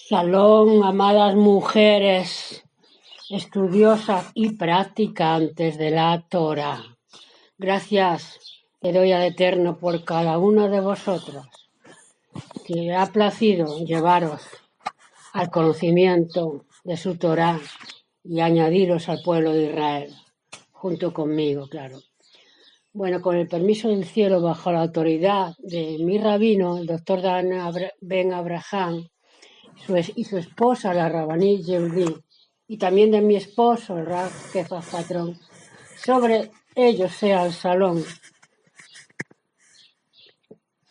Shalom, amadas mujeres estudiosas y practicantes de la Torah. Gracias te doy al Eterno por cada una de vosotras, que le ha placido llevaros al conocimiento de su Torah y añadiros al pueblo de Israel, junto conmigo, claro. Bueno, con el permiso del cielo, bajo la autoridad de mi rabino, el doctor Dan Ben Abraham, y su esposa, la Rabanit Yehudí, y también de mi esposo, el Rab Kefas Patrón, sobre ellos sea el salón.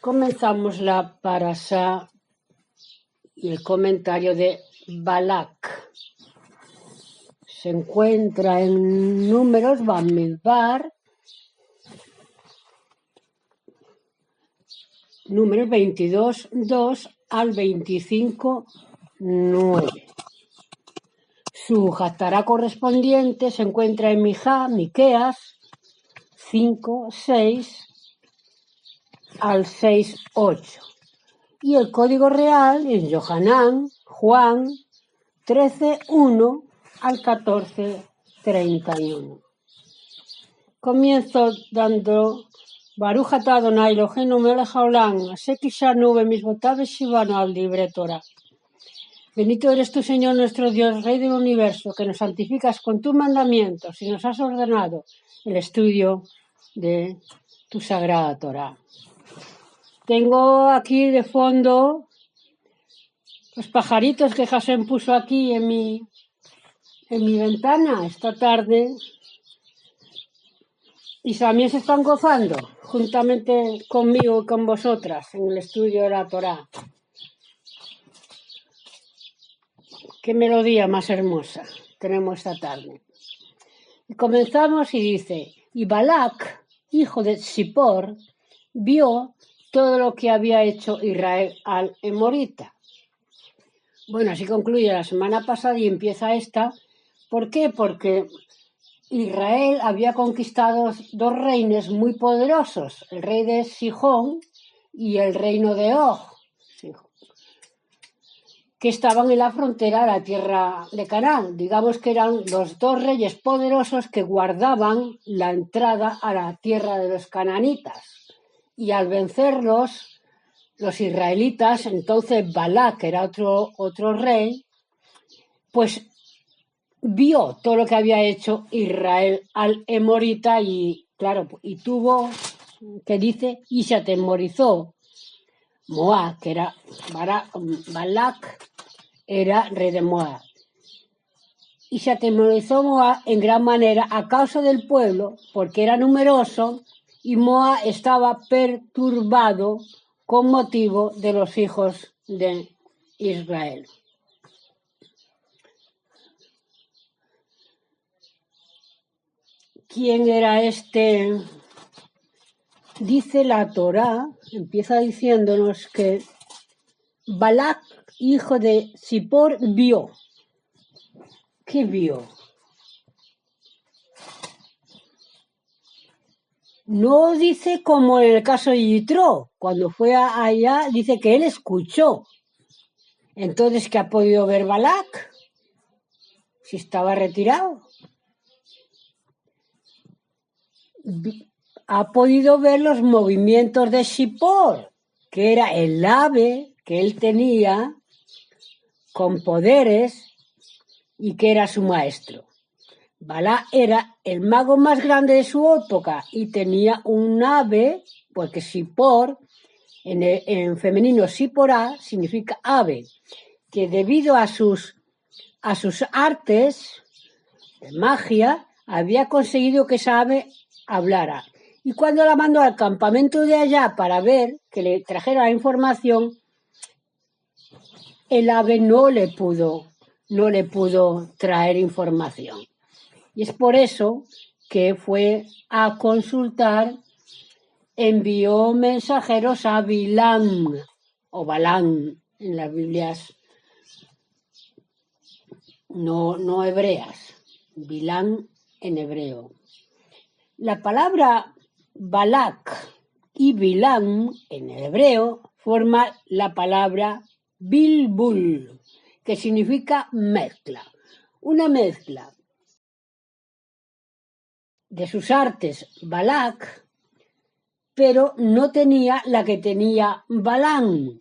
Comenzamos la parasá y el comentario de Balak. Se encuentra en Números Bamidbar, números 22:2 al 25:9. Su Haftará correspondiente se encuentra en Miqueas 5:6 al 6:8. Y el código real en Yohanan, Juan 13:1 al 14:31. Comienzo dando Baruch atah Adonai Eloheinu melech haolam, asher kishanu bemisbotav veshivanu al divrei Torah. Bendito eres tú, Señor nuestro Dios, Rey del universo, que nos santificas con tus mandamientos y nos has ordenado el estudio de tu sagrada Torah. Tengo aquí de fondo los pajaritos que Hashem puso aquí en mi ventana esta tarde y también se están gozando juntamente conmigo y con vosotras en el estudio de la Torah. Qué melodía más hermosa tenemos esta tarde. Y comenzamos y dice, y Balak, hijo de Zippor, vio todo lo que había hecho Israel al Emorita. Bueno, así concluye la semana pasada y empieza esta. ¿Por qué? Porque Israel había conquistado dos reinos muy poderosos, el rey de Sihón y el reino de Og, que estaban en la frontera de la tierra de Canaán. Digamos que eran los dos reyes poderosos que guardaban la entrada a la tierra de los cananitas. Y al vencerlos, los israelitas, entonces Balak, que era otro rey, pues vio todo lo que había hecho Israel al Emorita y, claro, y tuvo, que dice, y se atemorizó Moab, que era Balak, era rey de Moab. Y se atemorizó Moab en gran manera a causa del pueblo, porque era numeroso, y Moab estaba perturbado con motivo de los hijos de Israel. ¿Quién era este? Dice la Torá, empieza diciéndonos que Balak, hijo de Zippor, vio. ¿Qué vio? No dice como en el caso de Yitro, cuando fue allá, dice que él escuchó. Entonces, ¿qué ha podido ver Balak? Si estaba retirado. Ha podido ver los movimientos de Zippor, que era el ave que él tenía con poderes y que era su maestro. Balak era el mago más grande de su época y tenía un ave, porque Zippor, en femenino Zipporá, significa ave, que debido a sus artes de magia había conseguido que esa ave hablara. Y cuando la mandó al campamento de allá para ver que le trajera la información, el ave no le pudo traer información. Y es por eso que fue a consultar, envió mensajeros a Bilam o Balán en las Biblias no hebreas, Bilam en hebreo. La palabra Balak y Bilam en hebreo forma la palabra Bilbul, que significa mezcla. Una mezcla de sus artes Balac, pero no tenía la que tenía Balaam.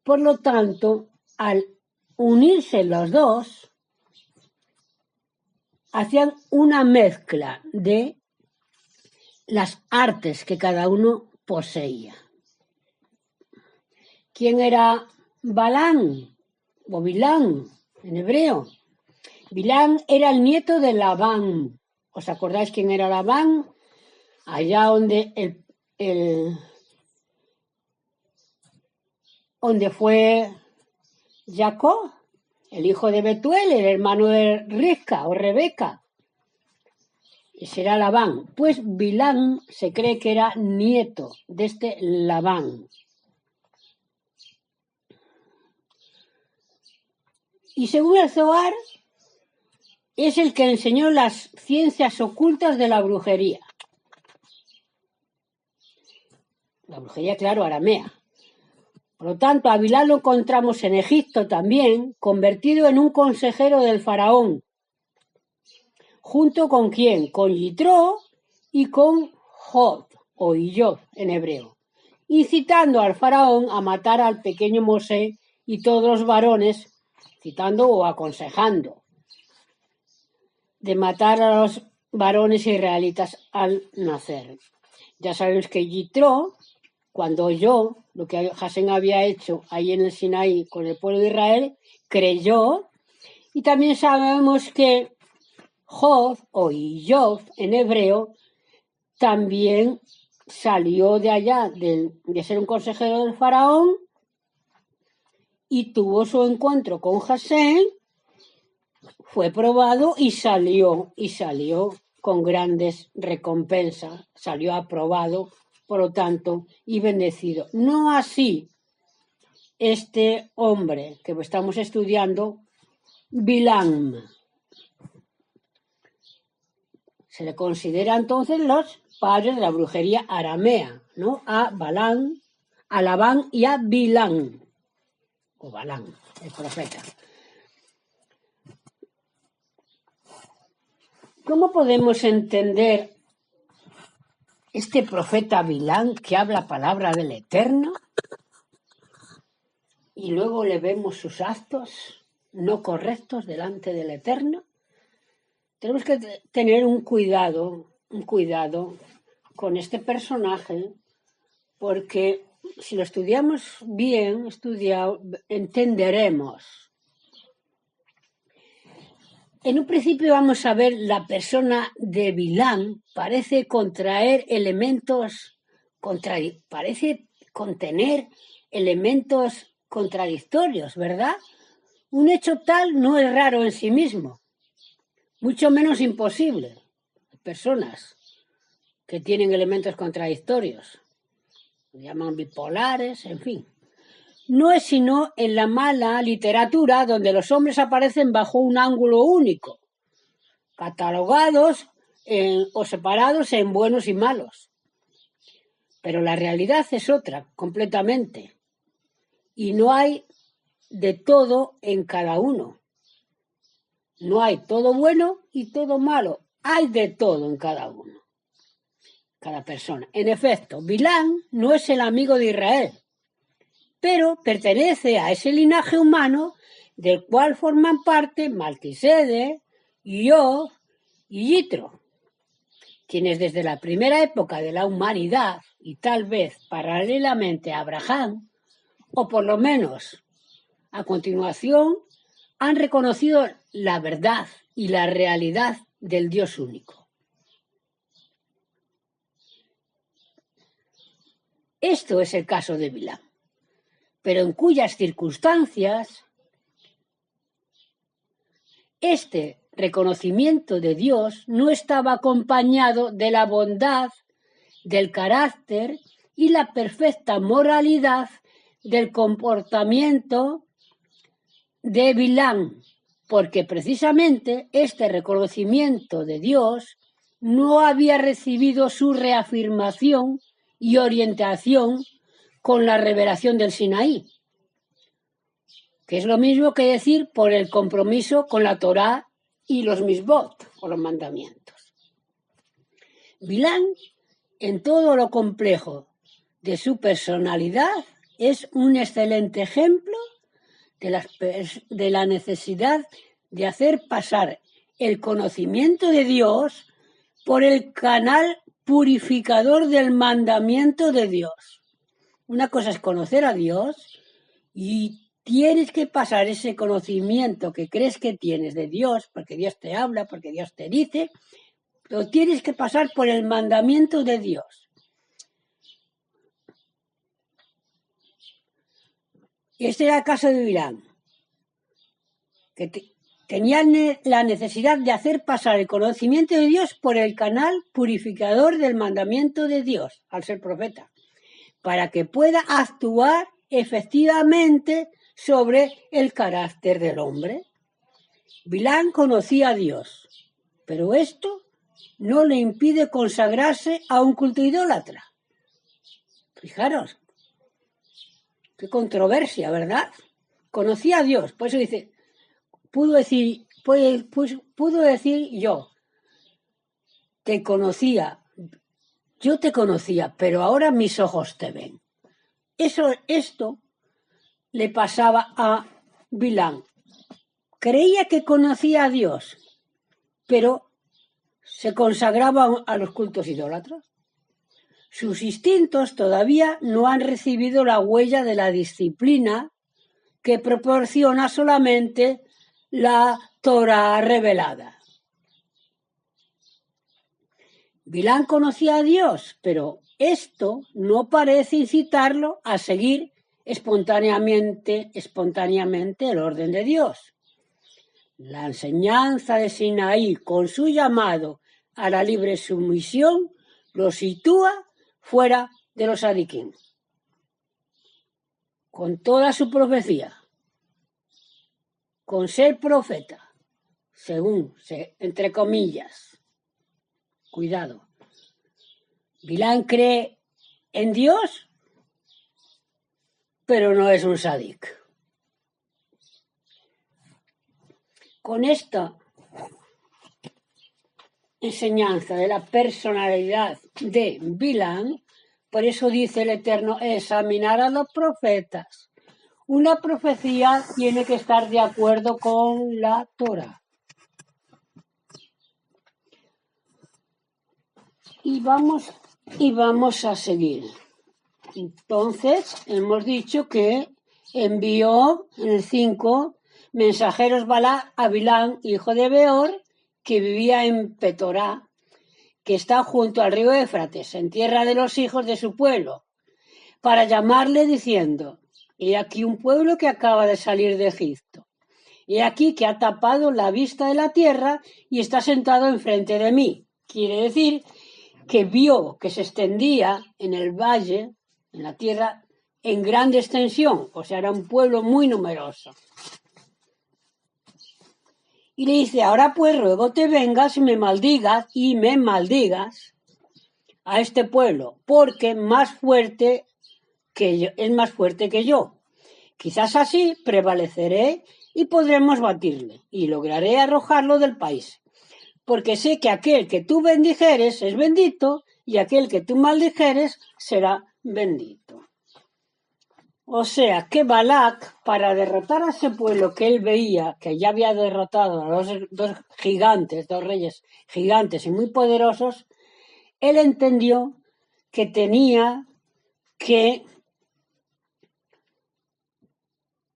Por lo tanto, al unirse los dos, hacían una mezcla de las artes que cada uno poseía. ¿Quién era Balaam o Bilán en hebreo? Bilán era el nieto de Labán. ¿Os acordáis quién era Labán? Allá donde fue Jacob, el hijo de Betuel, el hermano de Risca o Rebeca. Ese era Labán. Pues Bilán se cree que era nieto de este Labán. Y según el Zohar, es el que enseñó las ciencias ocultas de la brujería. La brujería, claro, aramea. Por lo tanto, a Bilán lo encontramos en Egipto también, convertido en un consejero del faraón. ¿Junto con quién? Con Yitro y con Jod, o Iyob en hebreo, incitando al faraón a matar al pequeño Mosé y todos los varones, citando o aconsejando, de matar a los varones israelitas al nacer. Ya sabemos que Yitro, cuando oyó lo que Hashem había hecho ahí en el Sinaí con el pueblo de Israel, creyó. Y también sabemos que Jod, o Iyob en hebreo, también salió de allá, de ser un consejero del faraón, y tuvo su encuentro con Hashem, fue probado y salió con grandes recompensas, salió aprobado, por lo tanto, y bendecido. No así este hombre que estamos estudiando, Bilam. Se le considera entonces los padres de la brujería aramea, ¿no? A Balán, a Labán y a Bilán, o Balán, el profeta. ¿Cómo podemos entender este profeta Bilán que habla palabra del Eterno y luego le vemos sus actos no correctos delante del Eterno? Tenemos que tener un cuidado con este personaje, porque si lo estudiamos bien, entenderemos. En un principio vamos a ver la persona de Bilán, parece contener elementos contradictorios, ¿verdad? Un hecho tal no es raro en sí mismo, mucho menos imposible. Personas que tienen elementos contradictorios, se llaman bipolares, en fin. No es sino en la mala literatura donde los hombres aparecen bajo un ángulo único, catalogados o separados en buenos y malos. Pero la realidad es otra, completamente. Y no hay de todo en cada uno. No hay todo bueno y todo malo. Hay de todo en cada uno, cada persona. En efecto, Bilán no es el amigo de Israel, pero pertenece a ese linaje humano del cual forman parte Malquisedec, Iob y Yitro, quienes desde la primera época de la humanidad, y tal vez paralelamente a Abraham, o por lo menos a continuación, han reconocido la verdad y la realidad del Dios único. Esto es el caso de Bilán, pero en cuyas circunstancias este reconocimiento de Dios no estaba acompañado de la bondad, del carácter y la perfecta moralidad del comportamiento de Bilán, porque precisamente este reconocimiento de Dios no había recibido su reafirmación y orientación con la revelación del Sinaí. que es lo mismo que decir por el compromiso con la Torá y los misbot, o los mandamientos. Bilán, en todo lo complejo de su personalidad, es un excelente ejemplo de la necesidad de hacer pasar el conocimiento de Dios por el canal purificador del mandamiento de Dios. Una cosa es conocer a Dios y tienes que pasar ese conocimiento que crees que tienes de Dios, porque Dios te habla, porque Dios te dice, lo tienes que pasar por el mandamiento de Dios. Este era el caso de Bilán, que tenían la necesidad de hacer pasar el conocimiento de Dios por el canal purificador del mandamiento de Dios, al ser profeta, para que pueda actuar efectivamente sobre el carácter del hombre. Bilán conocía a Dios, pero esto no le impide consagrarse a un culto idólatra. Fijaros, qué controversia, ¿verdad? Conocía a Dios, por eso dice, pudo decir yo, te conocía, yo te conocía, pero ahora mis ojos te ven. Esto le pasaba a Bilán. Creía que conocía a Dios, pero se consagraba a los cultos idólatras. Sus instintos todavía no han recibido la huella de la disciplina que proporciona solamente la Torá revelada. Bilán conocía a Dios, pero esto no parece incitarlo a seguir espontáneamente el orden de Dios. La enseñanza de Sinaí, con su llamado a la libre sumisión, lo sitúa fuera de los Sadiquín. Con toda su profecía, con ser profeta, según, entre comillas, cuidado, Bilán cree en Dios, pero no es un sadik. Con esta enseñanza de la personalidad de Bilán, por eso dice el Eterno, examinar a los profetas. Una profecía tiene que estar de acuerdo con la Torá. Y vamos a seguir. Entonces, hemos dicho que envió en el 5 mensajeros Balá a Bilán, hijo de Beor, que vivía en Petorá, que está junto al río Éfrates, en tierra de los hijos de su pueblo, para llamarle diciendo, he aquí un pueblo que acaba de salir de Egipto. He aquí que ha tapado la vista de la tierra y está sentado enfrente de mí. Quiere decir que vio que se extendía en el valle, en la tierra, en grande extensión, o sea, era un pueblo muy numeroso. Y le dice, ahora pues ruego te vengas y me maldigas a este pueblo, porque es más fuerte que yo. Quizás así prevaleceré y podremos batirle, y lograré arrojarlo del país. Porque sé que aquel que tú bendijeres es bendito, y aquel que tú maldijeres será bendito. O sea, que Balac, para derrotar a ese pueblo que él veía, que ya había derrotado a los dos reyes gigantes y muy poderosos, él entendió que tenía que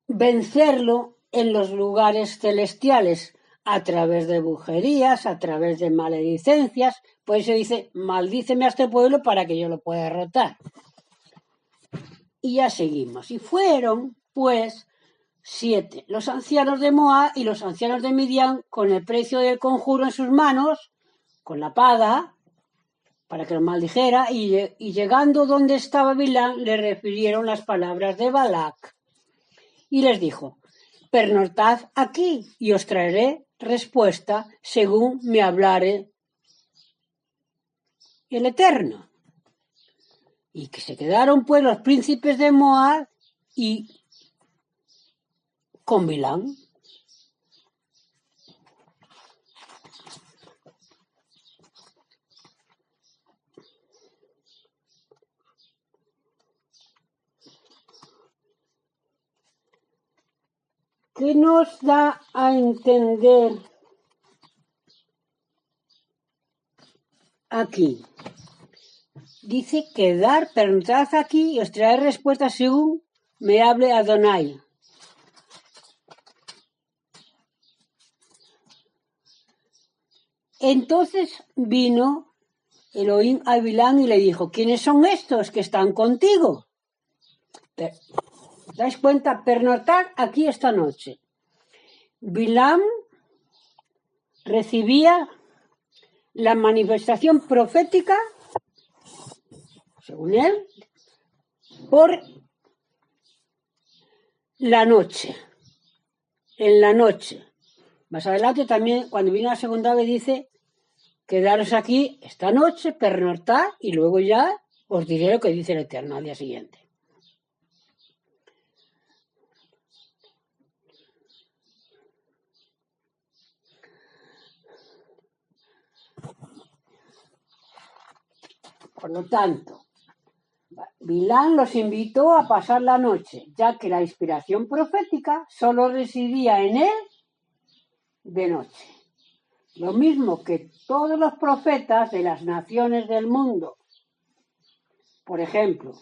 vencerlo en los lugares celestiales, a través de brujerías, a través de maledicencias. Por eso dice, maldíceme a este pueblo para que yo lo pueda derrotar. Y ya seguimos. Y fueron, pues, 7 los ancianos de Moab y los ancianos de Midian con el precio del conjuro en sus manos, con la paga, para que lo maldijera, y llegando donde estaba Bilán, le refirieron las palabras de Balac. Y les dijo, pernoctad aquí y os traeré respuesta según me hablare el Eterno. Y que se quedaron pues los príncipes de Moab y con Bilam. ¿Qué nos da a entender aquí? Dice quedar, preguntad aquí y os traeré respuestas según me hable Adonai. Entonces vino Elohim a Bilam y le dijo, ¿quiénes son estos que están contigo? ¿Dais cuenta? Pernoctar aquí esta noche. Bilam recibía la manifestación profética, según él, por la noche, en la noche. Más adelante también, cuando viene la segunda vez, dice, quedaros aquí esta noche, pernoctar, y luego ya os diré lo que dice el Eterno al día siguiente. Por lo tanto, Bilam los invitó a pasar la noche, ya que la inspiración profética solo residía en él de noche. Lo mismo que todos los profetas de las naciones del mundo. Por ejemplo,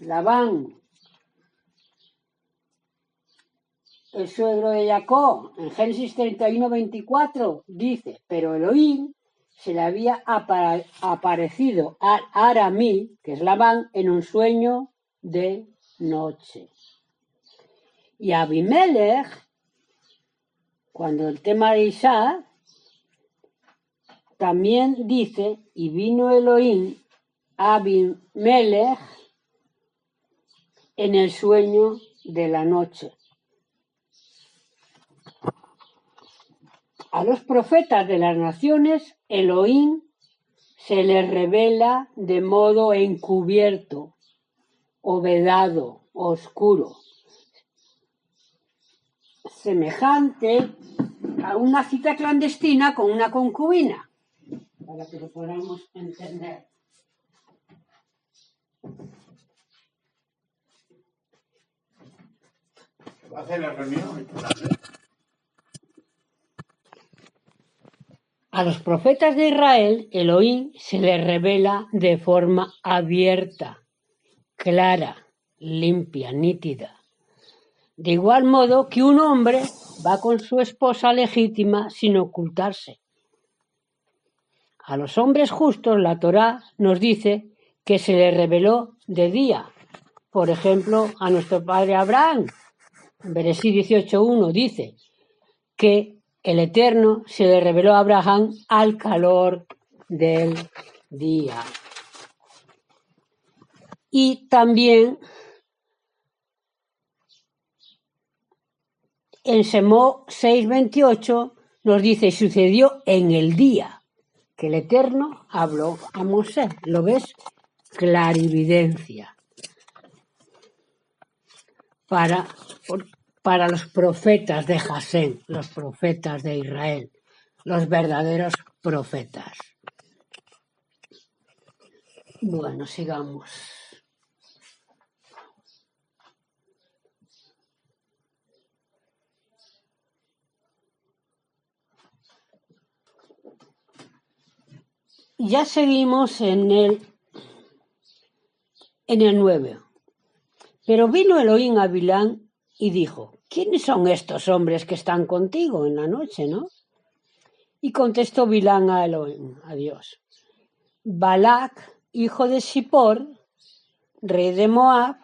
Labán, el suegro de Jacob, en Génesis 31:24, dice, pero Elohim se le había aparecido a Aramí, que es Labán, en un sueño de noche. Y Abimelech, cuando el tema de Isaac, también dice, y vino Elohim a Abimelech en el sueño de la noche. A los profetas de las naciones, Elohim se les revela de modo encubierto, o vedado, oscuro, semejante a una cita clandestina con una concubina, para que lo podamos entender. ¿Va a hacer la reunión? A los profetas de Israel, Elohim se les revela de forma abierta, clara, limpia, nítida. De igual modo que un hombre va con su esposa legítima sin ocultarse. A los hombres justos la Torá nos dice que se les reveló de día. Por ejemplo, a nuestro padre Abraham, en Bereshit 18:1 dice que el Eterno se le reveló a Abraham al calor del día. Y también en Shemot 6:28 nos dice, sucedió en el día que el Eterno habló a Mosé. ¿Lo ves? Clarividencia. Para los profetas de Jasén, los profetas de Israel, los verdaderos profetas. Bueno, sigamos. Ya seguimos en el 9. Pero vino Elohim a Bilam y dijo, ¿quiénes son estos hombres que están contigo en la noche, no? Y contestó Bilam a Elohim, a Dios, Balac, hijo de Zippor, rey de Moab,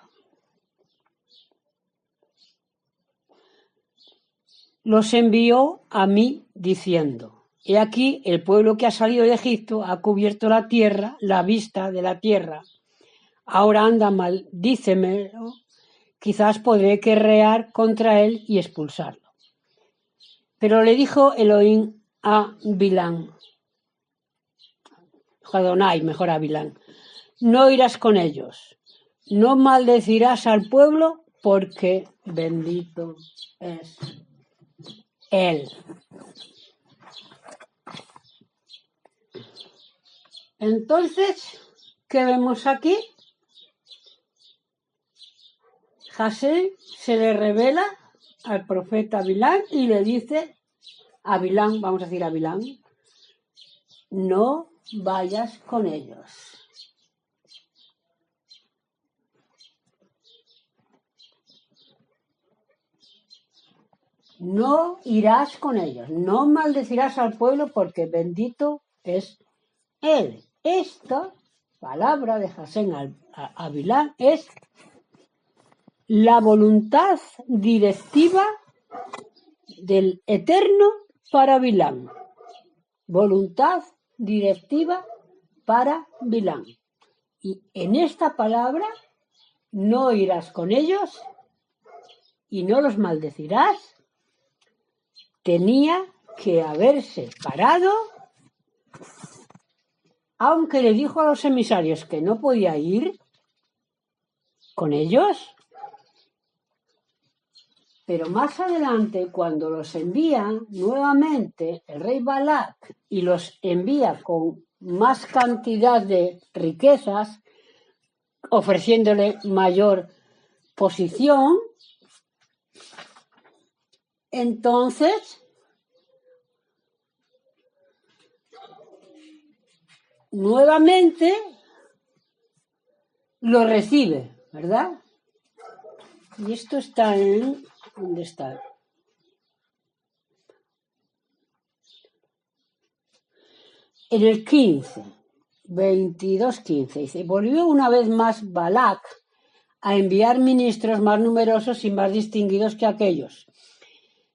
los envió a mí diciendo, he aquí el pueblo que ha salido de Egipto ha cubierto la tierra, la vista de la tierra. Ahora anda, maldícemelo, quizás podré querrear contra él y expulsarlo. Pero le dijo Elohim a Bilam, Adonai, mejor a Bilam, no irás con ellos, no maldecirás al pueblo porque bendito es Él. Entonces, ¿qué vemos aquí? Jasén se le revela al profeta Bilán y le dice a Bilán, vamos a decir a Bilán, no vayas con ellos. No irás con ellos, no maldecirás al pueblo porque bendito es Él. Esta palabra de Jasén a Bilán es la voluntad directiva del Eterno para Bilán. Voluntad directiva para Bilán. Y en esta palabra no irás con ellos y no los maldecirás. Tenía que haberse parado, aunque le dijo a los emisarios que no podía ir con ellos. Pero más adelante, cuando los envía nuevamente el rey Balac y los envía con más cantidad de riquezas, ofreciéndole mayor posición, entonces nuevamente lo recibe, ¿verdad? Y esto está en... ¿Dónde está? En el 15, 22:15, dice, volvió una vez más Balac a enviar ministros más numerosos y más distinguidos que aquellos.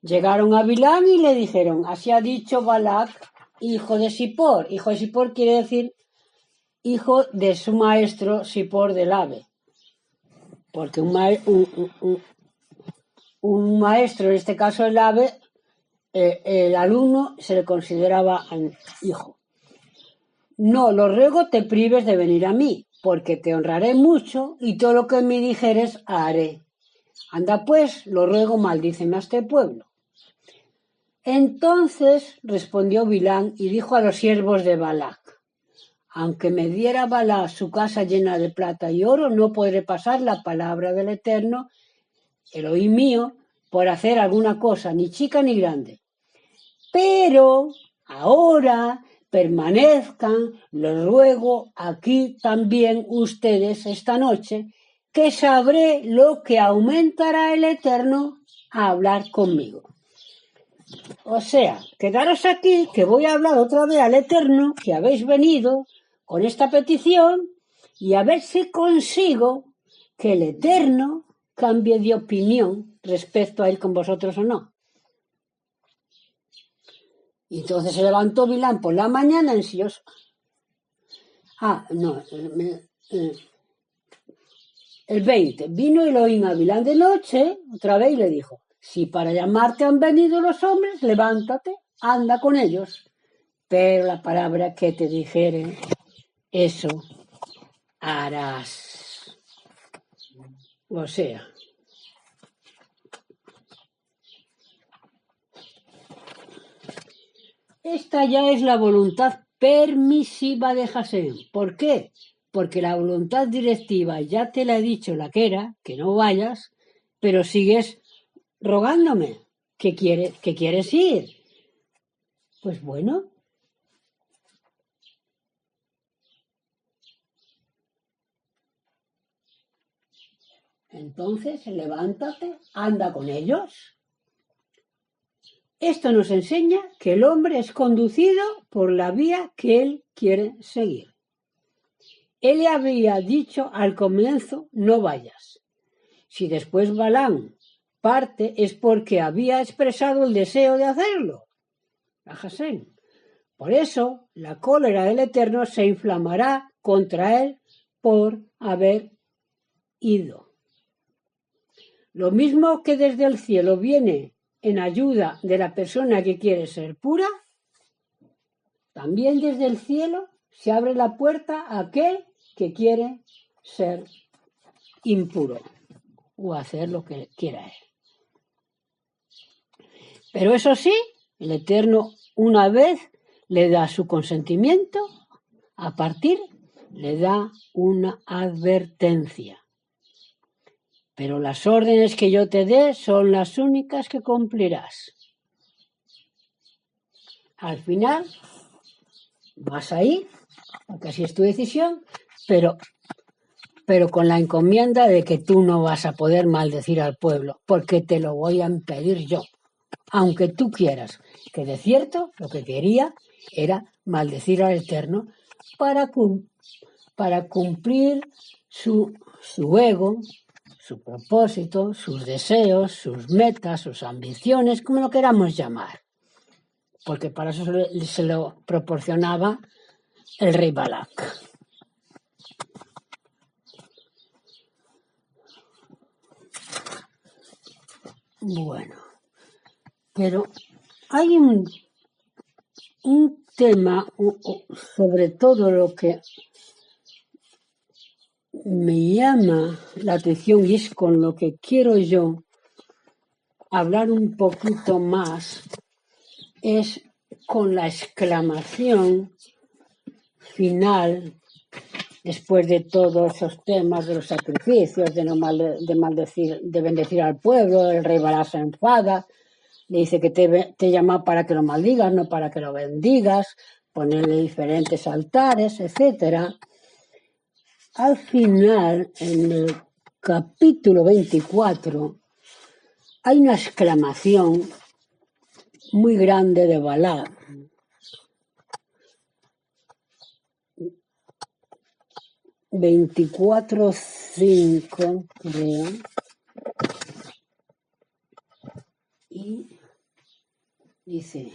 Llegaron a Bilán y le dijeron, así ha dicho Balac, hijo de Sipor. Hijo de Sipor quiere decir hijo de su maestro Sipor del ave. Porque un maestro, en este caso el ave, el alumno se le consideraba hijo. No, lo ruego te prives de venir a mí, porque te honraré mucho y todo lo que me dijeres haré. Anda pues, lo ruego, maldíceme a este pueblo. Entonces respondió Bilán y dijo a los siervos de Balac, aunque me diera Balac su casa llena de plata y oro, no podré pasar la palabra del Eterno, Elohim mío, por hacer alguna cosa, ni chica ni grande. Pero ahora permanezcan, les ruego aquí también ustedes esta noche, que sabré lo que aumentará el Eterno a hablar conmigo. O sea, quedaros aquí, que voy a hablar otra vez al Eterno, que habéis venido con esta petición, y a ver si consigo que el Eterno cambie de opinión respecto a él con vosotros o no. Y entonces se levantó Bilán por la mañana ansioso. El 20. Vino Elohim a Bilán de noche, otra vez, y le dijo, si para llamarte han venido los hombres, levántate, anda con ellos. Pero la palabra que te dijeren, eso harás. O sea, esta ya es la voluntad permisiva de Jasén. ¿Por qué? Porque la voluntad directiva ya te la he dicho la que era, que no vayas, pero sigues rogándome que quieres ir. Pues bueno. Entonces, levántate, anda con ellos. Esto nos enseña que el hombre es conducido por la vía que él quiere seguir. Él le había dicho al comienzo, no vayas. Si después Balaam parte es porque había expresado el deseo de hacerlo. A Jasén. Por eso, la cólera del Eterno se inflamará contra él por haber ido. Lo mismo que desde el cielo viene en ayuda de la persona que quiere ser pura, también desde el cielo se abre la puerta a aquel que quiere ser impuro. o hacer lo que quiera él. Pero eso sí, el Eterno una vez le da su consentimiento, a partir le da una advertencia. Pero las órdenes que yo te dé son las únicas que cumplirás. Al final vas a ir, porque así es tu decisión, pero con la encomienda de que tú no vas a poder maldecir al pueblo, porque te lo voy a impedir yo. Aunque tú quieras, que de cierto lo que quería era maldecir al Eterno para cumplir su ego, su propósito, sus deseos, sus metas, sus ambiciones, como lo queramos llamar. Porque para eso se lo proporcionaba el rey Balac. Bueno, pero hay un tema, sobre todo lo que me llama la atención y es con lo que quiero yo hablar un poquito más, es con la exclamación final, después de todos esos temas de los sacrificios, de bendecir al pueblo. El rey Balac se enfada, le dice que te llama para que lo maldigas, no para que lo bendigas, ponerle diferentes altares, etcétera. Al final, en el capítulo 24, hay una exclamación muy grande de Balac. 24:5, creo. Y dice: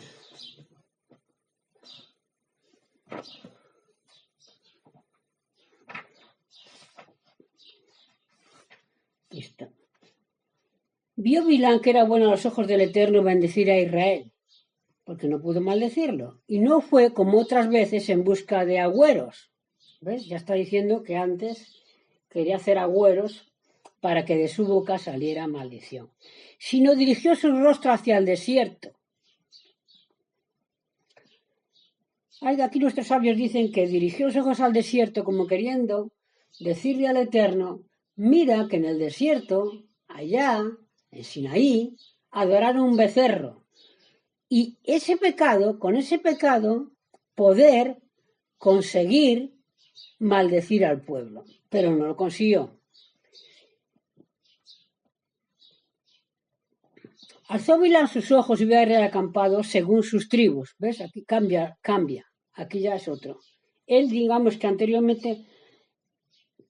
vio Bilán que era bueno a los ojos del Eterno bendecir a Israel, porque no pudo maldecirlo, y no fue como otras veces en busca de agüeros. ¿Ves? Ya está diciendo que antes quería hacer agüeros para que de su boca saliera maldición, sino dirigió su rostro hacia el desierto. Aquí nuestros sabios dicen que dirigió los ojos al desierto como queriendo decirle al Eterno: mira que en el desierto, allá, en Sinaí, adoraron un becerro. Y con ese pecado, poder conseguir maldecir al pueblo. Pero no lo consiguió. Alzó Bilán sus ojos y vio a Israel acampado según sus tribus. ¿Ves? Aquí cambia. Aquí ya es otro. Él, digamos que anteriormente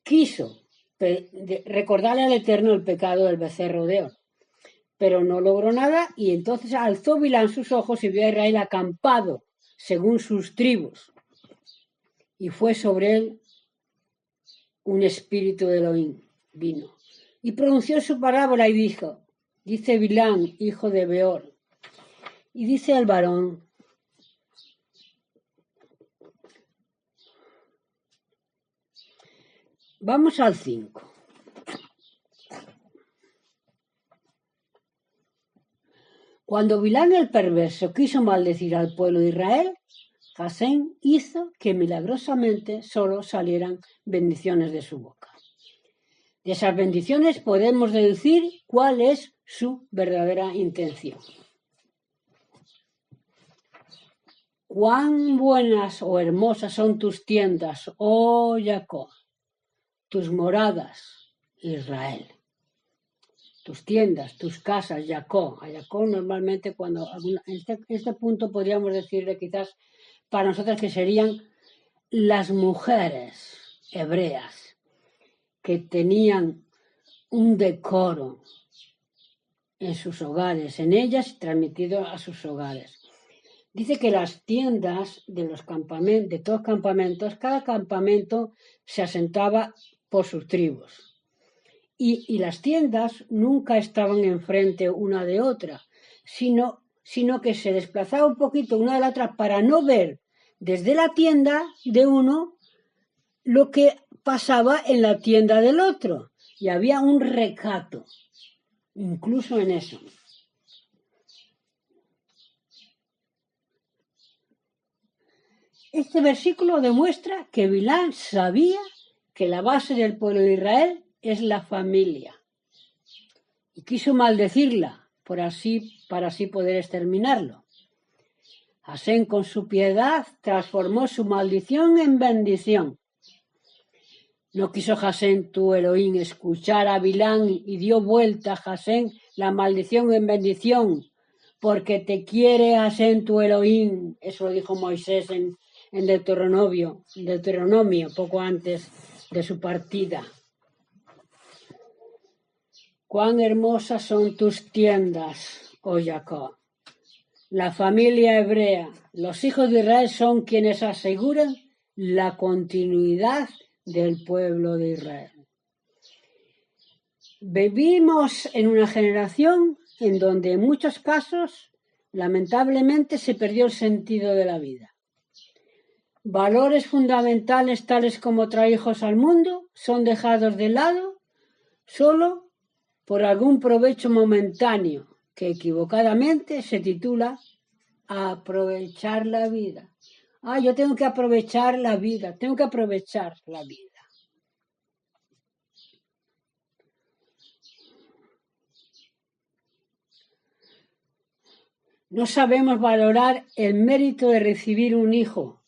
quiso recordarle al Eterno el pecado del becerro de oro, pero no logró nada, y entonces alzó Bilán sus ojos y vio a Israel acampado según sus tribus, y fue sobre él un espíritu de Elohim, vino, y pronunció su parábola y dijo: dice Bilán, hijo de Beor, y dice el varón: vamos al 5. Cuando Bilán el perverso quiso maldecir al pueblo de Israel, Hasem hizo que milagrosamente solo salieran bendiciones de su boca. De esas bendiciones podemos deducir cuál es su verdadera intención. Cuán buenas o hermosas son tus tiendas, oh Jacob, tus moradas, Israel. Tus tiendas, tus casas, Jacob. A Jacob normalmente en este punto podríamos decirle quizás para nosotros que serían las mujeres hebreas que tenían un decoro en sus hogares, en ellas transmitido a sus hogares. Dice que las tiendas de los campamentos, de todos los campamentos, cada campamento se asentaba por sus tribus. Y las tiendas nunca estaban enfrente una de otra, sino que se desplazaba un poquito una de la otra para no ver desde la tienda de uno lo que pasaba en la tienda del otro. y había un recato, incluso en eso. Este versículo demuestra que Bilán sabía que la base del pueblo de Israel es la familia y quiso maldecirla para así poder exterminarlo. Hasén con su piedad transformó su maldición en bendición. No quiso Hasén tu Elohim escuchar a Bilán y dio vuelta a Hasén la maldición en bendición, porque te quiere Hasén tu Elohim. Eso lo dijo Moisés en Deuteronomio, poco antes de su partida. Cuán hermosas son tus tiendas, oh Jacob. La familia hebrea, los hijos de Israel son quienes aseguran la continuidad del pueblo de Israel. Vivimos en una generación en donde en muchos casos, lamentablemente, se perdió el sentido de la vida. Valores fundamentales tales como traer hijos al mundo son dejados de lado solo por algún provecho momentáneo que equivocadamente se titula aprovechar la vida. Yo tengo que aprovechar la vida, No sabemos valorar el mérito de recibir un hijo,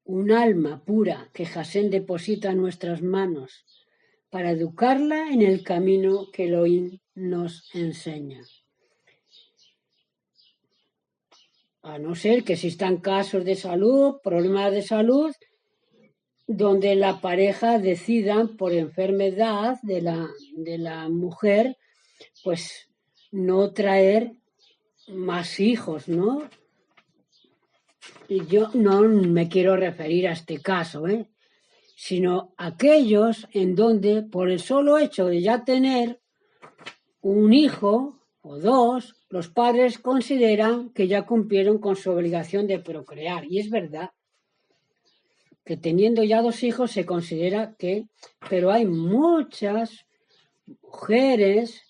un alma pura que Hasén deposita en nuestras manos para educarla en el camino que Elohim nos enseña. A no ser que existan casos de salud, problemas de salud, donde la pareja decida por enfermedad de la mujer, pues no traer más hijos, ¿no? Y yo no me quiero referir a este caso, sino aquellos en donde por el solo hecho de ya tener un hijo o dos, los padres consideran que ya cumplieron con su obligación de procrear. Y es verdad que teniendo ya 2 hijos se considera que... Pero hay muchas mujeres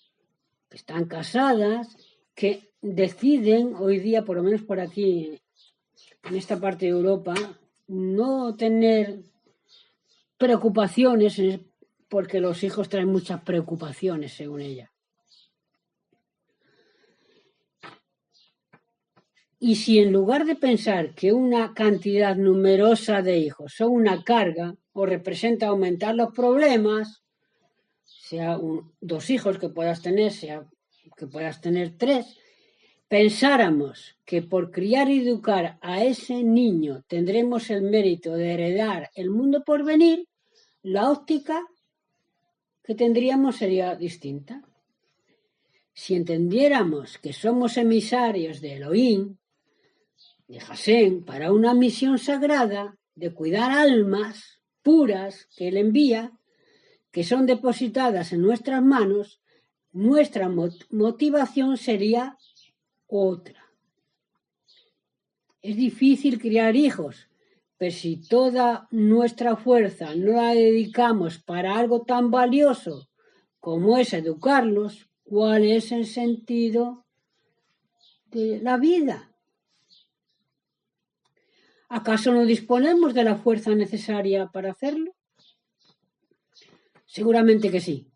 que están casadas que deciden hoy día, por lo menos por aquí, en esta parte de Europa, no tener preocupaciones porque los hijos traen muchas preocupaciones, según ella. Y si en lugar de pensar que una cantidad numerosa de hijos son una carga o representa aumentar los problemas, sea 2 hijos que puedas tener, sea que puedas tener 3, pensáramos que por criar y educar a ese niño tendremos el mérito de heredar el mundo por venir, la óptica que tendríamos sería distinta. Si entendiéramos que somos emisarios de Elohim, de Hasén, para una misión sagrada de cuidar almas puras que Él envía, que son depositadas en nuestras manos, nuestra motivación sería otra. Es difícil criar hijos, pero si toda nuestra fuerza no la dedicamos para algo tan valioso como es educarlos, ¿cuál es el sentido de la vida? ¿Acaso no disponemos de la fuerza necesaria para hacerlo? Seguramente que sí,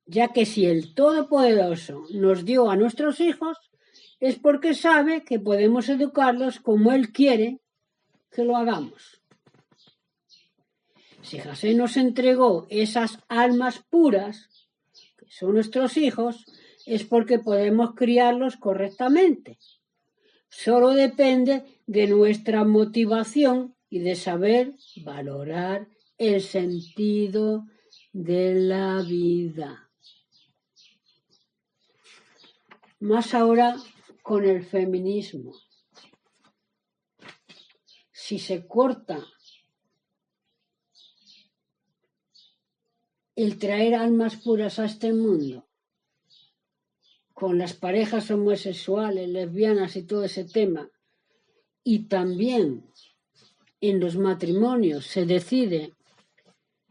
ya que si el Todopoderoso nos dio a nuestros hijos, es porque sabe que podemos educarlos como Él quiere que lo hagamos. Si Hasén nos entregó esas almas puras, que son nuestros hijos, es porque podemos criarlos correctamente. Solo depende de nuestra motivación y de saber valorar el sentido de la vida. Más ahora con el feminismo. Si se corta el traer almas puras a este mundo, con las parejas homosexuales, lesbianas y todo ese tema, y también en los matrimonios se decide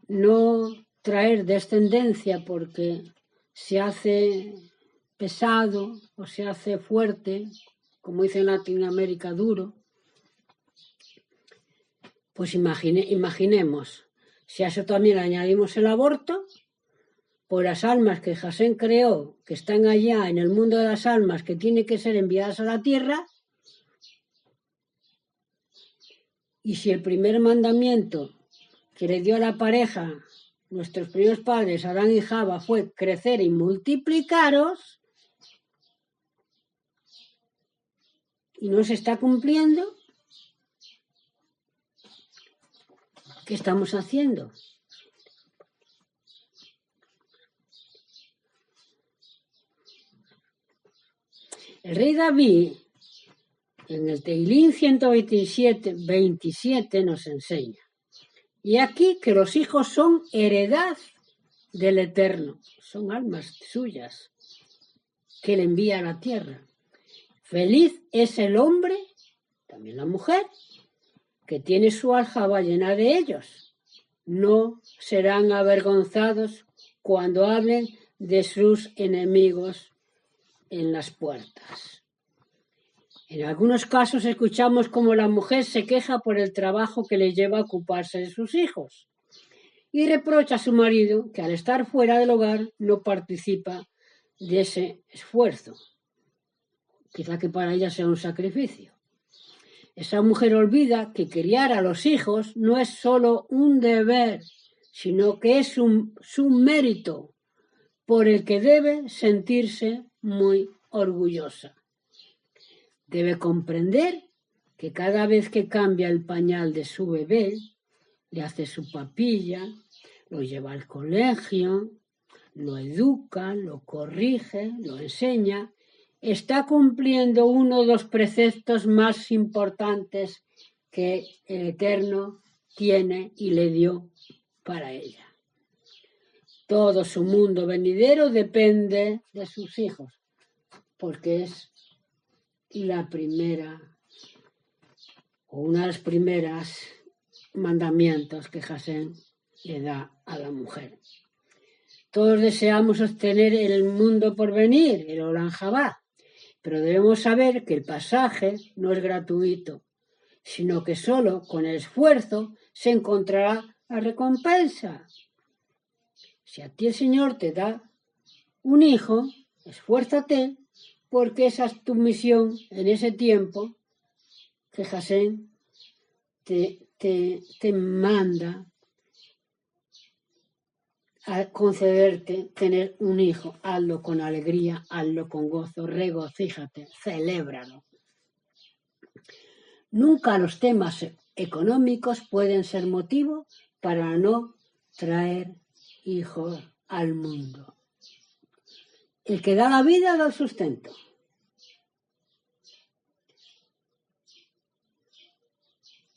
no traer descendencia porque se hace pesado o se hace fuerte, como dice en Latinoamérica, duro, pues imaginemos, si a eso también le añadimos el aborto, por las almas que Hashem creó, que están allá en el mundo de las almas, que tienen que ser enviadas a la tierra, y si el primer mandamiento que le dio a la pareja nuestros primeros padres, Adán y Java, fue crecer y multiplicaros, y no se está cumpliendo, ¿qué estamos haciendo? El rey David, en el Teilín 127 nos enseña: y aquí que los hijos son heredad del Eterno, son almas suyas que le envía a la tierra. Feliz es el hombre, también la mujer, que tiene su aljaba llena de ellos. No serán avergonzados cuando hablen de sus enemigos en las puertas. En algunos casos escuchamos cómo la mujer se queja por el trabajo que le lleva a ocuparse de sus hijos y reprocha a su marido que al estar fuera del hogar no participa de ese esfuerzo. Quizá que para ella sea un sacrificio. Esa mujer olvida que criar a los hijos no es solo un deber, sino que es su mérito por el que debe sentirse muy orgullosa. Debe comprender que cada vez que cambia el pañal de su bebé, le hace su papilla, lo lleva al colegio, lo educa, lo corrige, lo enseña, está cumpliendo uno de los preceptos más importantes que el Eterno tiene y le dio para ella. Todo su mundo venidero depende de sus hijos, porque es la primera o una de las primeras mandamientos que Hashem le da a la mujer. Todos deseamos obtener el mundo por venir, el Olam Jabá, pero debemos saber que el pasaje no es gratuito, sino que solo con el esfuerzo se encontrará la recompensa. Si a ti el Señor te da un hijo, esfuérzate, porque esa es tu misión en ese tiempo que Hashem te manda a concederte tener un hijo. Hazlo con alegría, hazlo con gozo, regocíjate, celébralo. Nunca los temas económicos pueden ser motivo para no traer hijos al mundo. El que da la vida da el sustento.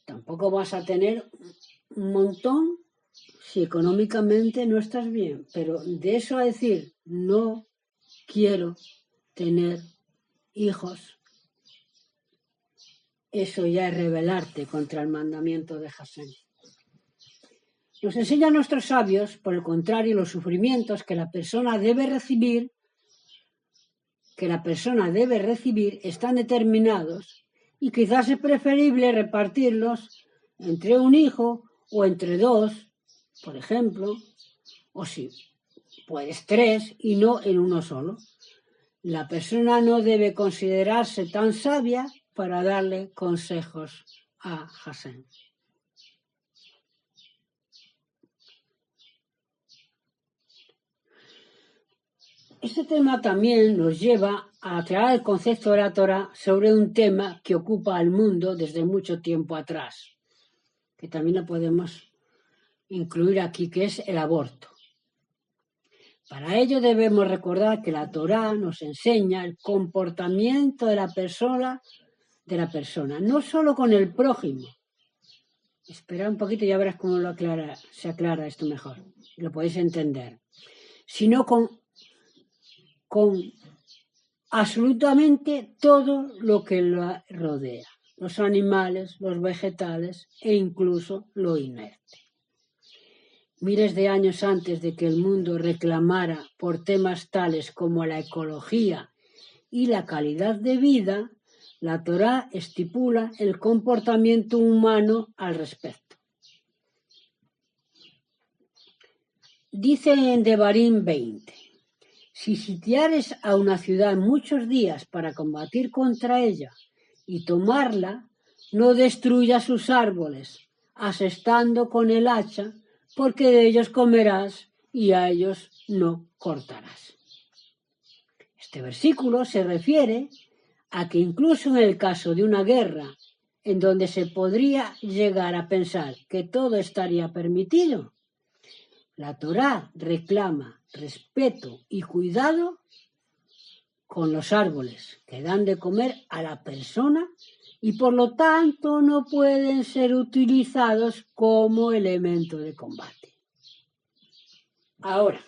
Tampoco vas a tener un montón si económicamente no estás bien, pero de eso a decir no quiero tener hijos, eso ya es rebelarte contra el mandamiento de Hashem. Nos enseñan nuestros sabios, por el contrario, los sufrimientos que la persona debe recibir están determinados y quizás es preferible repartirlos entre un hijo o entre dos, por ejemplo, o si puedes 3 y no en uno solo. La persona no debe considerarse tan sabia para darle consejos a Hashem. Este tema también nos lleva a aclarar el concepto de la Torá sobre un tema que ocupa al mundo desde mucho tiempo atrás, que también lo podemos incluir aquí, que es el aborto. Para ello debemos recordar que la Torá nos enseña el comportamiento de la persona, no solo con el prójimo. Espera un poquito y ya verás cómo se aclara esto mejor, lo podéis entender, sino con absolutamente todo lo que lo rodea, los animales, los vegetales e incluso lo inerte. miles de años antes de que el mundo reclamara por temas tales como la ecología y la calidad de vida, la Torá estipula el comportamiento humano al respecto. Dice en Devarim 20, si sitiares a una ciudad muchos días para combatir contra ella y tomarla, no destruyas sus árboles, asestando con el hacha, porque de ellos comerás y a ellos no cortarás. Este versículo se refiere a que incluso en el caso de una guerra, en donde se podría llegar a pensar que todo estaría permitido, la Torá reclama respeto y cuidado con los árboles que dan de comer a la persona y por lo tanto no pueden ser utilizados como elemento de combate. Ahora,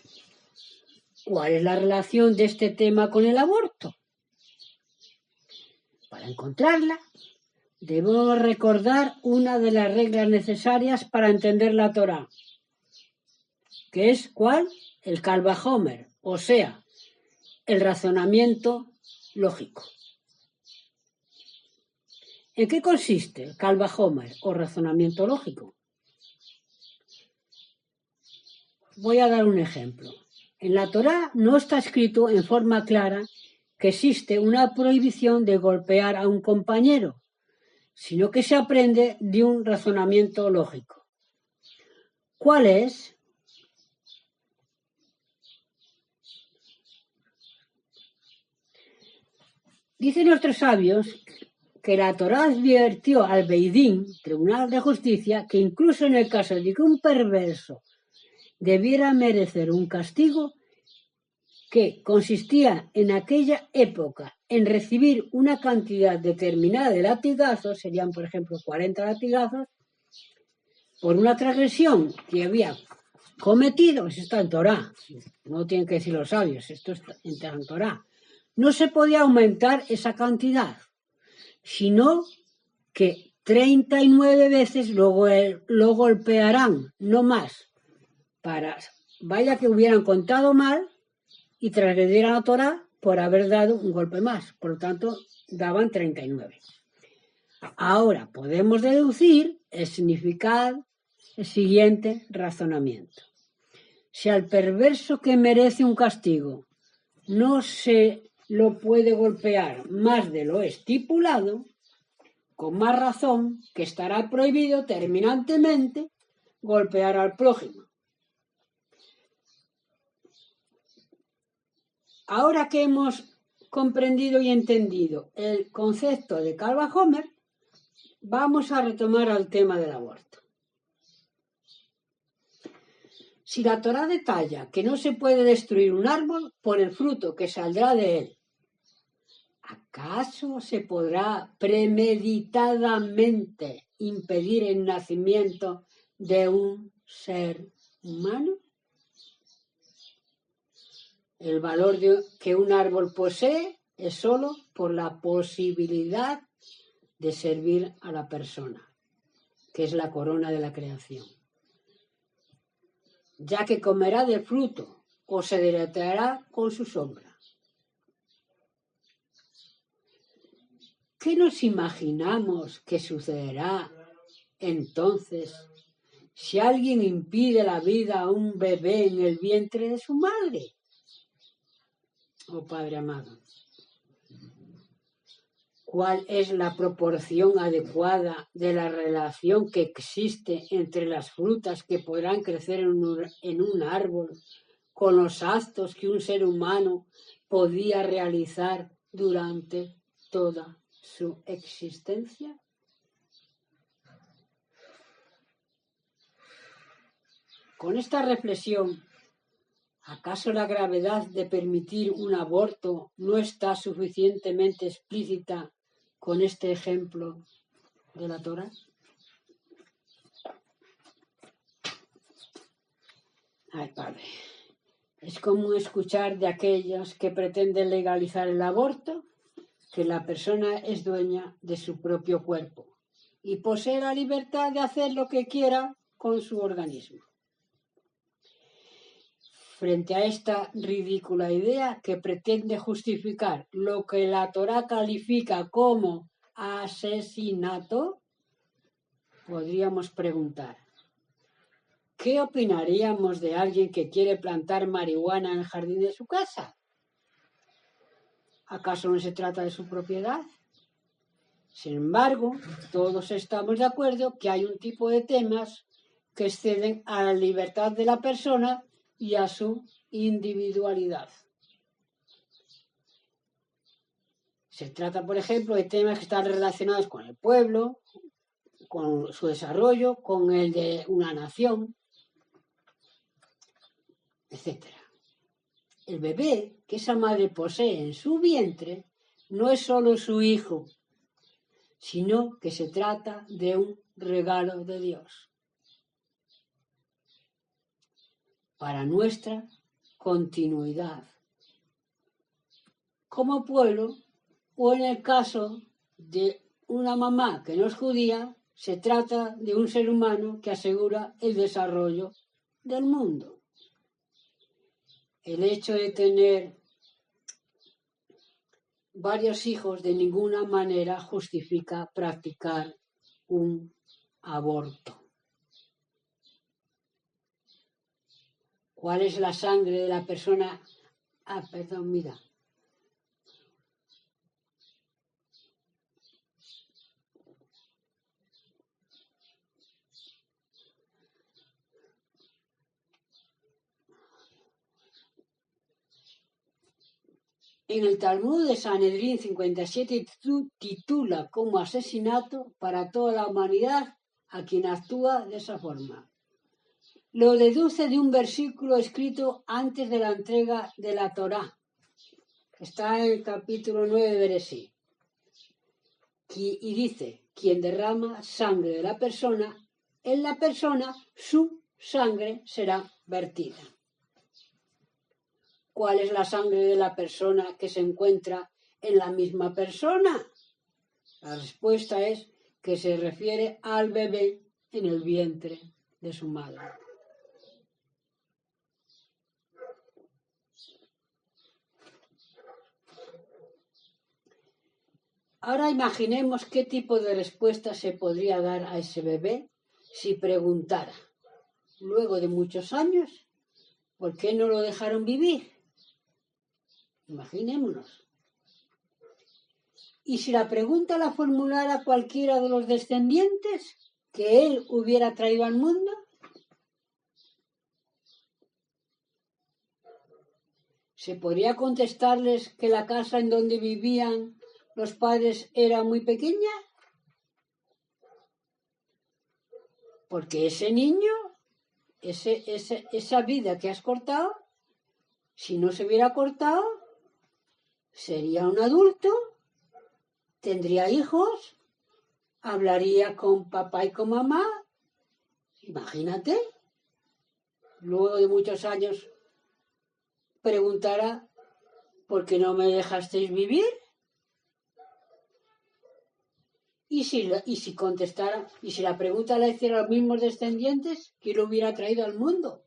¿cuál es la relación de este tema con el aborto? Para encontrarla, debemos recordar una de las reglas necesarias para entender la Torá, que es ¿cuál? El Kal Vajomer, o sea, el razonamiento lógico. ¿En qué consiste el Kal Vajomer o razonamiento lógico? Voy a dar un ejemplo. En la Torá no está escrito en forma clara que existe una prohibición de golpear a un compañero, sino que se aprende de un razonamiento lógico. ¿Cuál es? Dicen nuestros sabios que la Torá advirtió al Beidín, Tribunal de Justicia, que incluso en el caso de que un perverso debiera merecer un castigo que consistía en aquella época en recibir una cantidad determinada de latigazos, serían por ejemplo 40 latigazos, por una transgresión que había cometido, eso está en Torá, no tienen que decir los sabios, esto está en Torá, no se podía aumentar esa cantidad, sino que 39 veces lo golpearán, no más, vaya que hubieran contado mal y transgredieran la Torá por haber dado un golpe más. Por lo tanto, daban 39. Ahora podemos deducir el significado, el siguiente razonamiento. Si al perverso que merece un castigo no se lo puede golpear más de lo estipulado, con más razón que estará prohibido terminantemente golpear al prójimo. Ahora que hemos comprendido y entendido el concepto de Kal Vajomer, vamos a retomar al tema del aborto. Si la Torá detalla que no se puede destruir un árbol por el fruto que saldrá de él, ¿acaso se podrá premeditadamente impedir el nacimiento de un ser humano? El valor que un árbol posee es solo por la posibilidad de servir a la persona, que es la corona de la creación, ya que comerá del fruto o se deleitará con su sombra. ¿Qué nos imaginamos que sucederá entonces si alguien impide la vida a un bebé en el vientre de su madre? Oh Padre amado, ¿cuál es la proporción adecuada de la relación que existe entre las frutas que podrán crecer en un árbol con los actos que un ser humano podía realizar durante toda su existencia? Con esta reflexión, ¿acaso la gravedad de permitir un aborto no está suficientemente explícita con este ejemplo de la Torá? Ay, Padre, es común escuchar de aquellos que pretenden legalizar el aborto que la persona es dueña de su propio cuerpo y posee la libertad de hacer lo que quiera con su organismo. frente a esta ridícula idea que pretende justificar lo que la Torá califica como asesinato, podríamos preguntar, ¿qué opinaríamos de alguien que quiere plantar marihuana en el jardín de su casa? ¿Acaso no se trata de su propiedad? Sin embargo, todos estamos de acuerdo que hay un tipo de temas que exceden a la libertad de la persona y a su individualidad. Se trata, por ejemplo, de temas que están relacionados con el pueblo, con su desarrollo, con el de una nación, etc. El bebé que esa madre posee en su vientre no es solo su hijo, sino que se trata de un regalo de Dios para nuestra continuidad como pueblo, o en el caso de una mamá que no es judía, se trata de un ser humano que asegura el desarrollo del mundo. El hecho de tener varios hijos de ninguna manera justifica practicar un aborto. ¿Cuál es la sangre de la persona? Mira. En el Talmud de Sanedrín 57 titula como asesinato para toda la humanidad a quien actúa de esa forma. Lo deduce de un versículo escrito antes de la entrega de la Torá. Está en el capítulo 9 de Bereshit. Y dice, quien derrama sangre de la persona, en la persona su sangre será vertida. ¿Cuál es la sangre de la persona que se encuentra en la misma persona? La respuesta es que se refiere al bebé en el vientre de su madre. Ahora imaginemos qué tipo de respuesta se podría dar a ese bebé si preguntara, luego de muchos años, ¿por qué no lo dejaron vivir? Imaginémonos. Y si la pregunta la formulara cualquiera de los descendientes que él hubiera traído al mundo, ¿se podría contestarles que la casa en donde vivían los padres era muy pequeña? Porque ese niño, esa vida que has cortado, si no se hubiera cortado, sería un adulto, tendría hijos, hablaría con papá y con mamá. Imagínate, luego de muchos años preguntará, ¿por qué no me dejasteis vivir? Y si contestara, y si la pregunta la hicieran los mismos descendientes, ¿quién lo hubiera traído al mundo?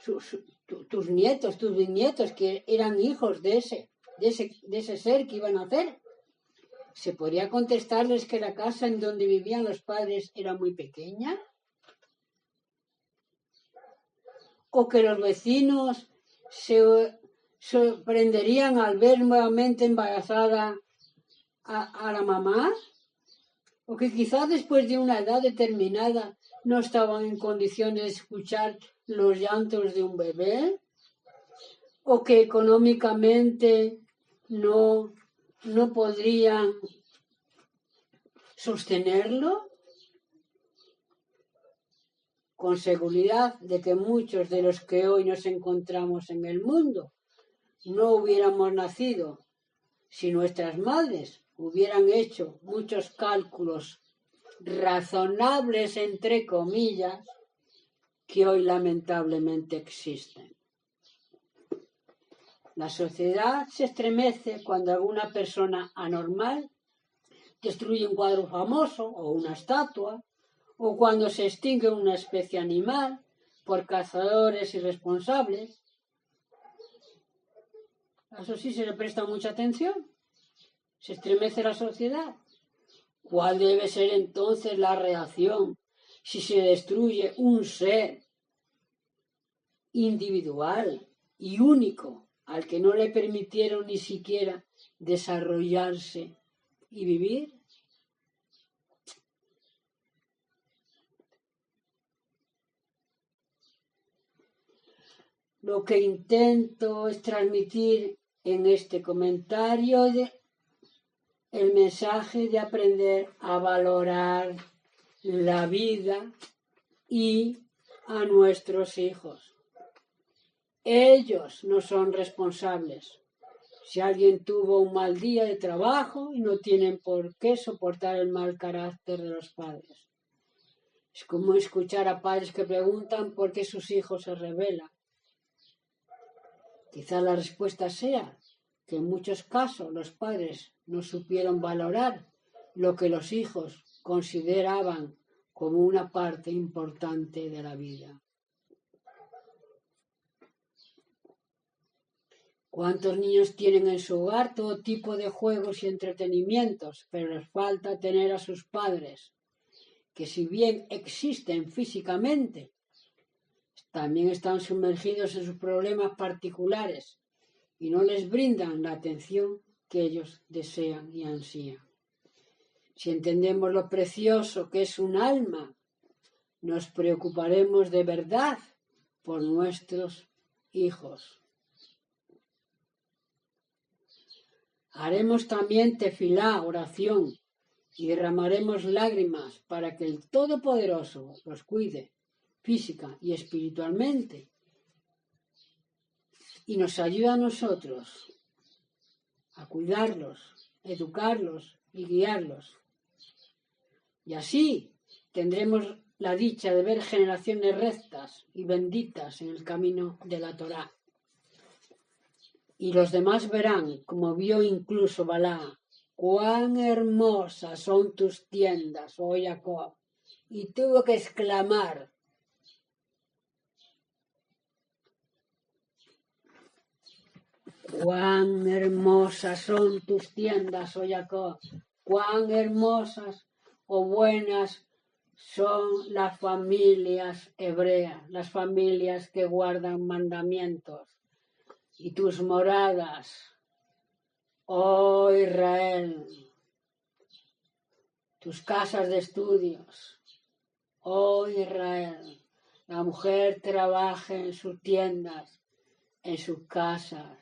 Tus nietos, tus bisnietos, que eran hijos de ese ser que iban a hacer. ¿Se podría contestarles que la casa en donde vivían los padres era muy pequeña? ¿O que los vecinos se sorprenderían al ver nuevamente embarazada a la mamá? ¿O que quizás después de una edad determinada no estaban en condiciones de escuchar los llantos de un bebé? ¿O que económicamente no podrían sostenerlo? Con seguridad de que muchos de los que hoy nos encontramos en el mundo no hubiéramos nacido si nuestras madres hubieran hecho muchos cálculos razonables, entre comillas, que hoy lamentablemente existen. La sociedad se estremece cuando alguna persona anormal destruye un cuadro famoso o una estatua, o cuando se extingue una especie animal por cazadores irresponsables, ¿A eso sí se le presta mucha atención? ¿Se estremece la sociedad? ¿Cuál debe ser entonces la reacción si se destruye un ser individual y único al que no le permitieron ni siquiera desarrollarse y vivir? Lo que intento es transmitir en este comentario el mensaje de aprender a valorar la vida y a nuestros hijos. Ellos no son responsables. Si alguien tuvo un mal día de trabajo y no tienen por qué soportar el mal carácter de los padres. Es como escuchar a padres que preguntan por qué sus hijos se rebelan. Quizá la respuesta sea que en muchos casos los padres no supieron valorar lo que los hijos consideraban como una parte importante de la vida. ¿Cuántos niños tienen en su hogar todo tipo de juegos y entretenimientos, pero les falta tener a sus padres, que si bien existen físicamente, también están sumergidos en sus problemas particulares y no les brindan la atención que ellos desean y ansían? Si entendemos lo precioso que es un alma, nos preocuparemos de verdad por nuestros hijos. Haremos también tefilá, oración, y derramaremos lágrimas para que el Todopoderoso los cuide física y espiritualmente y nos ayude a nosotros a cuidarlos, educarlos y guiarlos. Y así tendremos la dicha de ver generaciones rectas y benditas en el camino de la Torá. Y los demás verán, como vio incluso Balá, cuán hermosas son tus tiendas, oh Jacob. Y tuvo que exclamar: cuán hermosas son tus tiendas, oh Jacob. Cuán hermosas o buenas son las familias hebreas, las familias que guardan mandamientos. Y tus moradas, oh Israel, tus casas de estudios, oh Israel. La mujer trabaja en sus tiendas, en sus casas,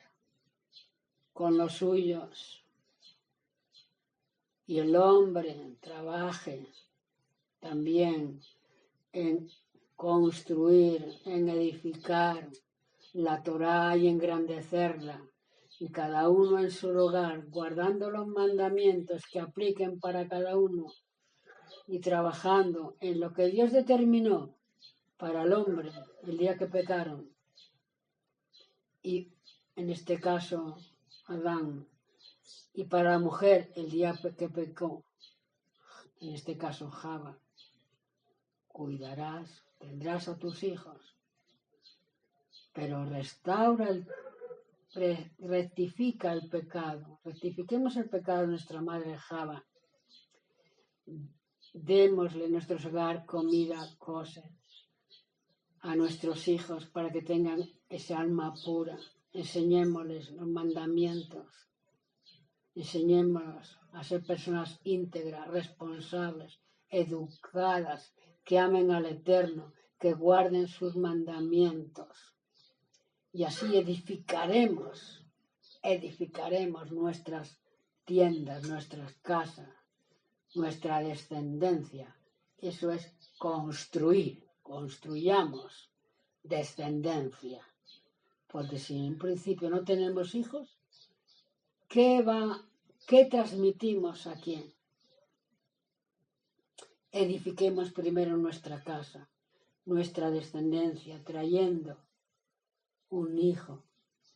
con los suyos. Y el hombre trabaje también en construir, en edificar la Torá y engrandecerla, y cada uno en su lugar, guardando los mandamientos que apliquen para cada uno y trabajando en lo que Dios determinó para el hombre el día que pecaron, y en este caso Adán, y para la mujer el día que pecó, en este caso Java. Cuidarás, tendrás a tus hijos, pero rectifica el pecado. Rectifiquemos el pecado de nuestra madre Java. Démosle en nuestro hogar comida kosher a nuestros hijos para que tengan ese alma pura. Enseñémosles los mandamientos. Enseñémoslos a ser personas íntegras, responsables, educadas, que amen al Eterno, que guarden sus mandamientos. Y así edificaremos nuestras tiendas, nuestras casas, nuestra descendencia. Eso es construir, construyamos descendencia. Porque si en principio no tenemos hijos, ¿qué transmitimos a quién? Edifiquemos primero nuestra casa, nuestra descendencia, trayendo un hijo,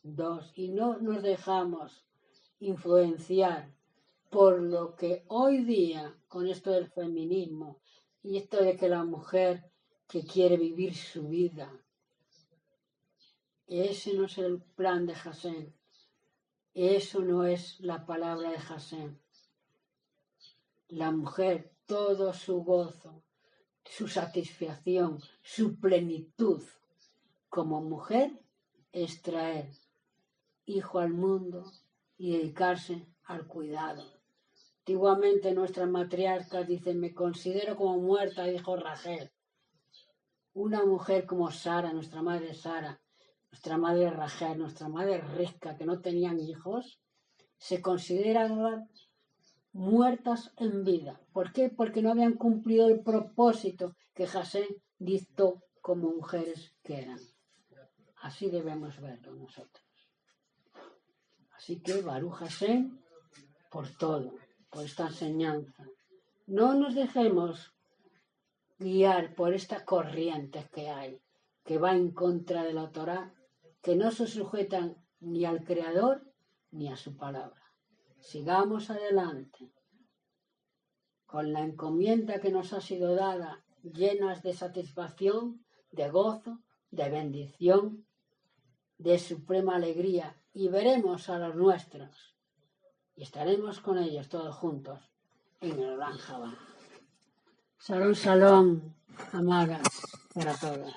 dos, y no nos dejamos influenciar por lo que hoy día, con esto del feminismo y esto de que la mujer que quiere vivir su vida, ese no es el plan de Hashem. Eso no es la palabra de Hashem. La mujer, todo su gozo, su satisfacción, su plenitud como mujer es traer hijo al mundo y dedicarse al cuidado. Antiguamente nuestras matriarcas dicen, me considero como muerta, dijo Rachel. Una mujer como Sara, nuestra madre Rachel, nuestra madre Rivka, que no tenían hijos, se consideraban muertas en vida. ¿Por qué? Porque no habían cumplido el propósito que Hashem dictó como mujeres que eran. Así debemos verlo nosotros. Así que Baruch Hashem por todo, por esta enseñanza. No nos dejemos guiar por esta corriente que hay, que va en contra de la Torá, que no se sujetan ni al Creador ni a su palabra. Sigamos adelante con la encomienda que nos ha sido dada, llenas de satisfacción, de gozo, de bendición, de suprema alegría, y veremos a los nuestros y estaremos con ellos todos juntos en el Olam Jabá. Shalom, shalom, amadas para todas.